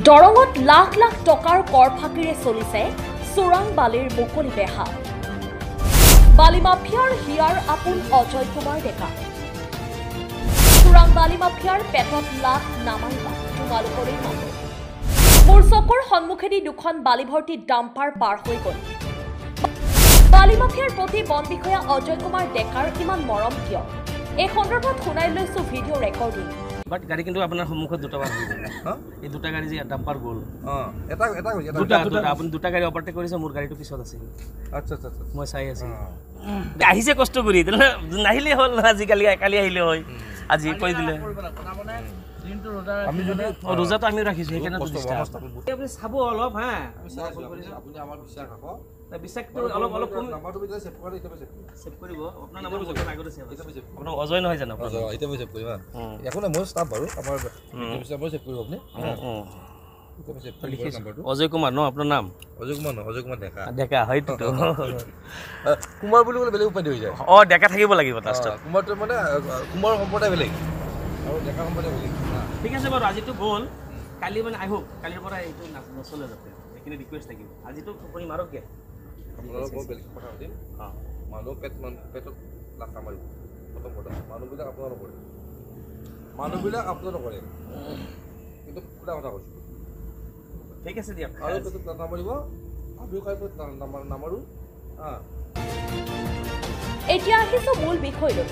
দৰঙত লাখ লাখ টকাৰ কৰ ফাঁকিৰে চলিছে চোৰাং বালিৰ মুকলি বেহা। বালি মাফিয়াৰ হিয়াৰ আপোন অজয় কুমাৰ ডেকা। চোৰাং বালি মাফিয়াৰ পেটত লাখ নামাৰিবা তোমালোকৰেই মানুহ। মোৰ চকুৰ সন্মুখেদি দুখন বালি ভৰ্তি ডাম্পাৰ পাৰ হৈ গ'ল। বালি মাফিয়াৰ প্ৰতি বন বিষয়া অজয় কুমাৰ ডেকাৰ ইমান মৰম কিয়? এই সন্দৰ্ভত শুনাই লৈছো ভিডিঅ' ৰেকৰ্ডিং। বাট গাড়ী কিন্তু আপোনাৰ সন্মুখত দুটা বাৰ এই দুটা গাড়ী যে ডাম্পাৰ গ'ল আপুনি দুটা গাড়ী অভাৰটেক কৰিছে, মোৰ গাড়ীটো পিছত আছিল। আচ্ছা মই চাই আছো আহিছে কষ্ট কৰি, নাহিলে হ'ল আজিকালি কালি আহিলে হয়, আজি কৈ দিলে ৰোজাটো আমি ৰাখিছো সেইকাৰণে আপুনি চাব অলপ হা অজয় নহয় জানো অজয় কুমাৰ ন আপোনাৰ নাম? অজয় কুমাৰ নহয়, অজয় কুমাৰ ডেকা। ডেকা হয়তো কুমাৰ বুলি ক'লে বেলেগ উপাধি হৈ যায়। ডেকা থাকিব লাগিব লাষ্টত। কুমাৰটো মানে কুমাৰ সম্প্ৰদায় বেলেগ আৰু ডেকা সম্প্ৰদায় বেলেগ। ঠিক আছে বাৰু, আজিতো গ'ল, কালি মানে আহক, কালিৰ পৰা এইটো নচলে যাতে, এইখিনি ৰিকুৱেষ্ট থাকিব। আজিতো আপুনি মাৰক কে আপোনালোকক বেলেগ কথা পাতিম। মানুহ পেটত লাখ নামাৰিব। প্ৰথম কথা, মানুহবিলাক আপোনাৰ নকৰে, মানুহবিলাক আপোনাৰ নকৰে, কিন্তু পুৰা কথা কৈছোঁ। ঠিক আছে দিয়ক, আৰু পেটত নামাৰিব, আমিও কাই নামাৰোঁ। এতিয়া আহিছো মূল বিষয়লৈ।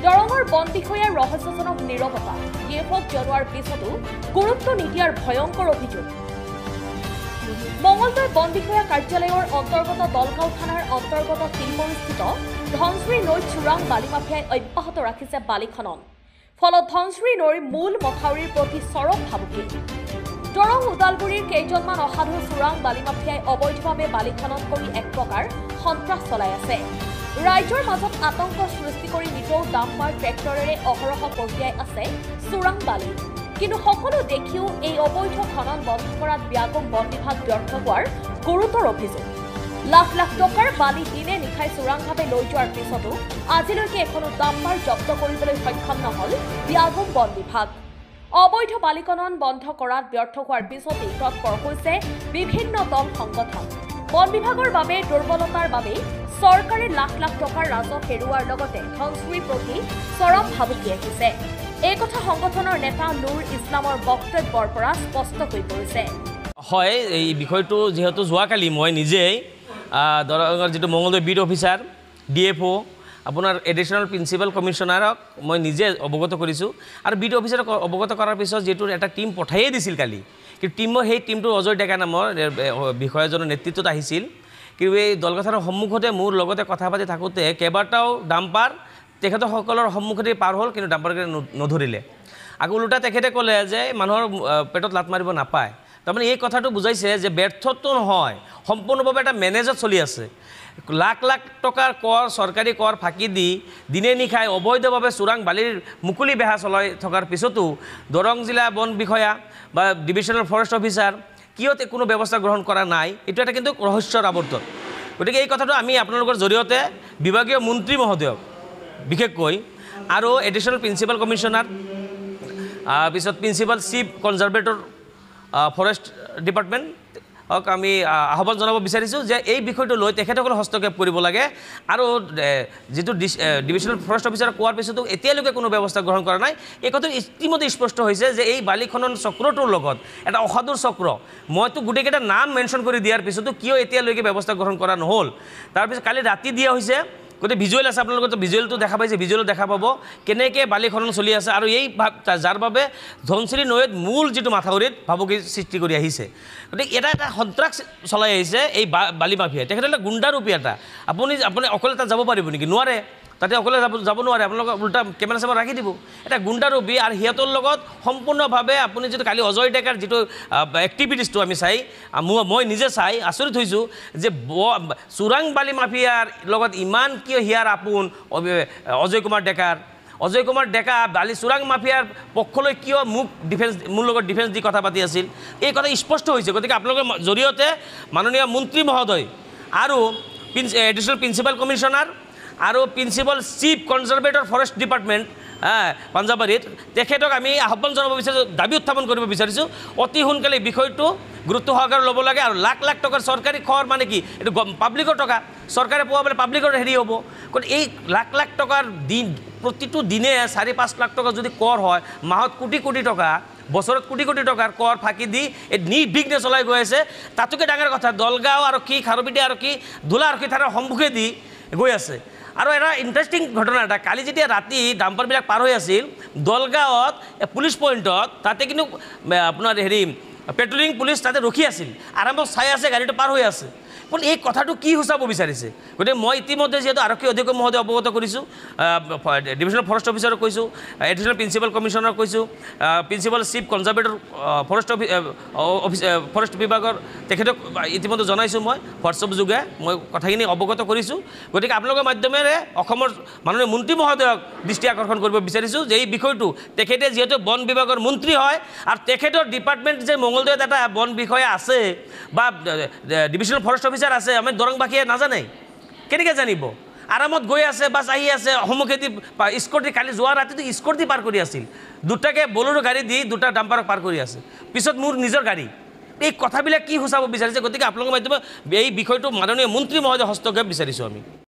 দৰঙৰ বন বিষয়াৰ ৰহস্যজনক নীৰৱতা, ডিএফক জনোৱাৰ পিছতো গুৰুত্ব নিদিয়াৰ ভয়ংকৰ অভিযোগ। মঙলদৈ বন বিষয়া কাৰ্যালয়ৰ অন্তৰ্গত দলগাঁও থানাৰ অন্তৰ্গত তিলমৰিস্থিত ধনশ্ৰী নৈত চোৰাং বালি মাফিয়াই অব্যাহত ৰাখিছে বালি খনন। ফলত ধনশ্ৰী নৈৰ মূল মথাউৰিৰ প্ৰতি চৰম ভাবুকি। দৰং ওদালগুৰিৰ কেইজনমান অসাধু চোৰাং বালি মাফিয়াই অবৈধভাৱে বালি খনন কৰি এক প্ৰকাৰ সন্ত্ৰাস চলাই আছে। ৰাইজৰ মাজত আতংক সৃষ্টি কৰি নিতৌ ডাম্পাৰ ট্ৰেক্টৰেৰে অহৰহ কঢ়িয়াই আছে চোৰাং বালি। কিন্তু সকলো দেখিও এই অবৈধ খনন বন্ধ কৰাত ব্যাপক বন বিভাগ ব্যৰ্থ হোৱাৰ গুৰুতৰ অভিযোগ। লাখ লাখ টকাৰ বালি দিনে নিশাই চোৰাংভাৱে লৈ যোৱাৰ পিছতো আজিলৈকে এখনো ডাম্পাৰ জব্দ কৰিবলৈ সক্ষম নহল ব্যাপক বন বিভাগ। অবৈধ বালি খনন বন্ধ কৰাত ব্যৰ্থ হোৱাৰ পিছতেই তৎপৰ হৈছে বিভিন্ন দল সংগঠন। বন বিভাগৰ বাবে দুৰ্বলতাৰ বাবেই চৰকাৰে লাখ লাখ টকাৰ ৰাজহ হেৰুওৱাৰ লগতে ধনশ্ৰীৰ প্ৰতি চৰম ভাবুকি আহিছে। এই কথা সংগঠনৰ নেতা নুৰ ইছলামৰ বক্তব্যৰ পৰা স্পষ্ট হৈ পৰিছে। হয়, এই বিষয়টো যিহেতু যোৱাকালি মই নিজেই দৰঙৰ যিটো মঙলদৈ বিট অফিচাৰ, ডিএফঅ, আপোনাৰ এডিশ্যনেল প্ৰিন্সিপাল কমিশ্যনাৰক মই নিজে অৱগত কৰিছোঁ। আৰু বিট অফিচাৰক অৱগত কৰাৰ পিছত যিটো এটা টীম পঠাইয়ে দিছিল কালি, কিন্তু সেই টীমটো অজয় ডেকা নামৰ বিষয়াজনৰ নেতৃত্বত আহিছিল। কিন্তু এই দলগাঁথানৰ সন্মুখতে মোৰ লগতে কথা পাতি থাকোঁতে কেইবাটাও ডাম্পাৰ তেখেতসকলৰ সন্মুখতেই পাৰ হ'ল, কিন্তু ডাম্পাৰকেইটা নধৰিলে। আকৌ ওলোটা তেখেতে ক'লে যে মানুহৰ পেটত লাত মাৰিব নাপায়। তাৰমানে এই কথাটো বুজাইছে যে ব্যৰ্থটো নহয়, সম্পূৰ্ণভাৱে এটা মেনেজত চলি আছে। লাখ লাখ টকাৰ কৰ, চৰকাৰী কৰ ফাঁকি দি দিনে নিশাই অবৈধভাৱে চোৰাং বালিৰ মুকলি বেহা চলাই থকাৰ পিছতো দৰং জিলা বন বিষয়া বা ডিভিশ্যনেল ফৰেষ্ট অফিচাৰ কিয় কোনো ব্যৱস্থা গ্ৰহণ কৰা নাই, এইটো এটা কিন্তু ৰহস্যৰ আৱৰ্তন। গতিকে এই কথাটো আমি আপোনালোকৰ জৰিয়তে বিভাগীয় মন্ত্ৰী মহোদয়ক বিশেষকৈ আৰু এডিশ্যনেল প্ৰিন্সিপাল কমিশ্যনাৰ, পিছত প্ৰিন্সিপাল চিফ কনজাৰ্ভেটৰ ফৰেষ্ট ডিপাৰ্টমেণ্টক আমি আহ্বান জনাব বিচাৰিছোঁ যে এই বিষয়টো লৈ তেখেতসকলে হস্তক্ষেপ কৰিব লাগে। আৰু যিটো ডিভিশ্যনেল ফৰেষ্ট অফিচাৰক কোৱাৰ পিছতো এতিয়ালৈকে কোনো ব্যৱস্থা গ্ৰহণ কৰা নাই। এই কথাটো ইতিমধ্যে স্পষ্ট হৈছে যে এই বালি খনন চক্ৰটোৰ লগত এটা অসাধুৰ চক্ৰ। মইতো গোটেইকেইটা নাম মেনশ্যন কৰি দিয়াৰ পিছতো কিয় এতিয়ালৈকে ব্যৱস্থা গ্ৰহণ কৰা নহ'ল। তাৰপিছত কালি ৰাতি দিয়া হৈছে, গতিকে ভিজুৱেল আছে, আপোনালোকে ভিজুৱেলটো দেখা পাইছে, ভিজুৱেলো দেখা পাব কেনেকৈ বালি খনন চলি আছে আৰু এই যাৰ বাবে ধনশ্ৰী নৈত মূল যিটো মাথাউৰিত ভাবুকি সৃষ্টি কৰি আহিছে। গতিকে এটা সন্ত্ৰাস চলাই আহিছে এই বালি মাফিয়াই। তেখেতসকলে গুণ্ডাৰূপী এটা, আপুনি অকলে তাত যাব পাৰিব নেকি? নোৱাৰে, তাতে অকলে যাব নোৱাৰে, আপোনালোকে উল্টা কেমেৰা চেমেৰা ৰাখি দিব। এটা গুণ্ডাৰূপী আৰু সিহঁতৰ লগত সম্পূৰ্ণভাৱে আপুনি যিটো কালি অজয় ডেকাৰ যিটো এক্টিভিটিছটো আমি মই নিজে চাই আচৰিত হৈছোঁ যে চোৰাং বালি মাফিয়াৰ লগত ইমান কিয় হিয়াৰ আপোন অজয় কুমাৰ ডেকাৰ। অজয় কুমাৰ ডেকা বালি চোৰাং মাফিয়াৰ পক্ষলৈ কিয় মোৰ লগত ডিফেন্স দি কথা পাতি আছিল, এই কথা স্পষ্ট হৈছে। গতিকে আপোনালোকৰ জৰিয়তে মাননীয় মন্ত্ৰী মহোদয় আৰু এডিশ্যনেল প্ৰিন্সিপাল কমিশ্যনাৰ আৰু principal chief conservator forest department পাঞ্জাবাৰীত তেখেতক আমি আহ্বান জনাব বিচাৰিছোঁ, দাবী উত্থাপন কৰিব বিচাৰিছোঁ, অতি সোনকালে বিষয়টো গুৰুত্ব সহকাৰে ল'ব লাগে। আৰু লাখ লাখ টকাৰ চৰকাৰী খৰ মানে কি, এইটো পাব্লিকৰ টকা, চৰকাৰে পোৱা বোলে পাব্লিকৰ হেৰি হ'ব। গতিকে এই লাখ লাখ টকাৰ প্ৰতিটো দিনে 4-5 লাখ টকা যদি কৰ হয়, মাহত কোটি কোটি টকা, বছৰত কোটি কোটি টকাৰ কৰ ফাঁকি দি এই নিৰ্বিঘ্নে চলাই গৈ আছে। তাতোকে ডাঙৰ কথা, দলগাঁও আৰক্ষী, খাৰুপিটি আৰক্ষী, ধুলা আৰক্ষী থানাৰ সন্মুখেদি গৈ আছে। আৰু এটা ইণ্টাৰেষ্টিং ঘটনা এটা, কালি যেতিয়া ৰাতি ডাম্পাৰবিলাক পাৰ হৈ আছিল দলগাঁৱত পুলিচ পইণ্টত, তাতে কিন্তু আপোনাৰ হেৰি পেট্ৰলিং পুলিচ তাতে ৰখি আছিল, আৰামত চাই আছে, গাড়ীটো পাৰ হৈ আছে। কিন্তু এই কথাটো কি সূচাব বিচাৰিছে? গতিকে মই ইতিমধ্যে যিহেতু আৰক্ষী অধীক্ষক মহোদয় অৱগত কৰিছোঁ, ডিভিজনেল ফৰেষ্ট অফিচাৰক কৈছোঁ, এডিশ্যনেল প্ৰিন্সিপাল কমিশ্যনাৰক কৈছোঁ, প্ৰিন্সিপাল চিফ কনজাৰ্ভেটৰ ফৰেষ্ট বিভাগৰ তেখেতক ইতিমধ্যে জনাইছোঁ, মই হোৱাটছআপ যোগে মই কথাখিনি অৱগত কৰিছোঁ। গতিকে আপোনালোকৰ মাধ্যমেৰে অসমৰ মাননীয় মন্ত্ৰী মহোদয়ক দৃষ্টি আকৰ্ষণ কৰিব বিচাৰিছোঁ যে এই বিষয়টো, তেখেতে যিহেতু বন বিভাগৰ মন্ত্ৰী হয় আৰু তেখেতৰ ডিপাৰ্টমেণ্ট যে মঙলদৈত এটা বন বিষয়া আছে বা ডিভিজনেল ফৰেষ্ট অফিচাৰ আছে, আমি দৰংবাসীয়ে নাজানে, কেনেকৈ জানিব? আৰামত গৈ আছে, বাছ আহি আছে, সন্মুখেদি স্কৰ্টি, কালি যোৱা ৰাতিটো স্কৰ্টি পাৰ কৰি আছিল, দুটাকে বলেৰো গাড়ী দি দুটা ডাম্পাৰক পাৰ কৰি আছে, পিছত মোৰ নিজৰ গাড়ী। এই কথাবিলাক কি সূচাব বিচাৰিছে? গতিকে আপোনালোকৰ মাধ্যমে এই বিষয়টো মাননীয় মন্ত্ৰী মহোদয় হস্তক্ষেপ বিচাৰিছোঁ আমি।